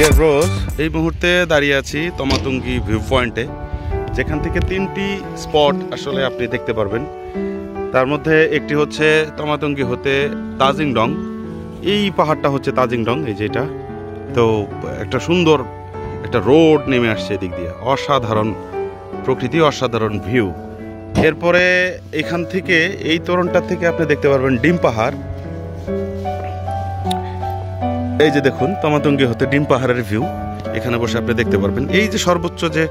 Deer bros, এই মুহূর্তে দাঁড়িয়ে আছি তমা তুঙ্গি ভিউ পয়েন্টে, যেখান থেকে 3টি স্পট আসলে আপনি দেখতে পারবেন। তার মধ্যে একটি হচ্ছে তমা তুঙ্গি হতে তাজিংডং, এই পাহাড়টা হচ্ছে তাজিংডং, এই যে এটা। তো একটা সুন্দর একটা রোড নেমে আসছে এদিক দিয়ে, অসাধারণ প্রকৃতি, অসাধারণ ভিউ। এরপরে এখান থেকে এই তোরণটা থেকে আপনি দেখতে পারবেন ডিম পাহাড়। এই যে দেখুন তমা তুঙ্গি হতে ডিম পাহাড়ের ভিউ, এখানে বসে আপনি দেখতে পারবেন। এই যে সর্বোচ্চ যে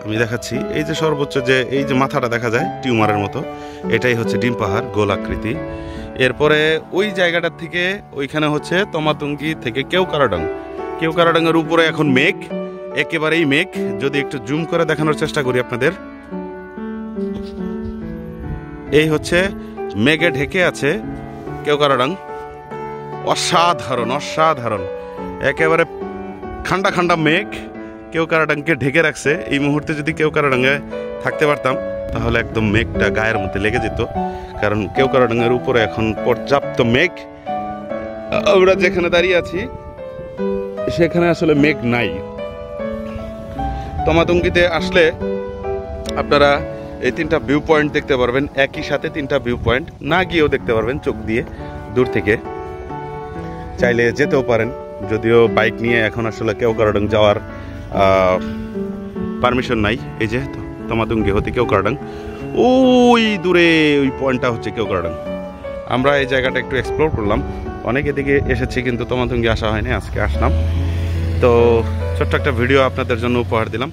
আমি দেখাচ্ছি, এই যে সর্বোচ্চ যে এই যে মাথাটা দেখা যায় টিউমারের মতো, এটাই হচ্ছে ডিম পাহাড়, গোল আকৃতি। এরপরে ওই জায়গাটার থেকে ওইখানে হচ্ছে তমা তুঙ্গি থেকে কেওকারাডাং। কেওকারাডাংয়ের উপরে এখন মেঘ, একেবারেই মেঘ। যদি একটু জুম করে দেখানোর চেষ্টা করি আপনাদের, এই হচ্ছে মেঘে ঢেকে আছে কেওকারাডাং। অসাধারণ অসাধারণ, একেবারে ঠান্ডা ঠান্ডা মেঘ কেওকারাডাংকে ঢেকে রাখছে। এই মুহূর্তে যদি কেওকারাডাঙ্গে থাকতে পারতাম তাহলে একদম মেঘটা গায়ের মধ্যে লেগে যেত, কারণ কেওকারাডাঙ্গের উপরে এখন পর্যাপ্ত মেঘ। আমরা যেখানে দাঁড়িয়ে আছি সেখানে আসলে মেঘ নাই। তমা তুঙ্গিতে আসলে আপনারা এই 3টা ভিউ পয়েন্ট দেখতে পারবেন, একই সাথে 3টা ভিউ পয়েন্ট না গিয়েও দেখতে পারবেন চোখ দিয়ে দূর থেকে, চাইলে যেতেও পারেন। যদিও বাইক নিয়ে এখন আসলে কেওকারাডাং যাওয়ার পারমিশন নাই। এই যে তমা তুঙ্গি হতে কেওকারাডাং, ওই দূরে ওই পয়েন্টটা হচ্ছে কেওকারাডাং। আমরা এই জায়গাটা একটু এক্সপ্লোর করলাম, অনেক এদিকে এসেছি কিন্তু তমা তুঙ্গি আসা হয়নি, আজকে আসলাম। তো ছোট্ট একটা ভিডিও আপনাদের জন্য উপহার দিলাম।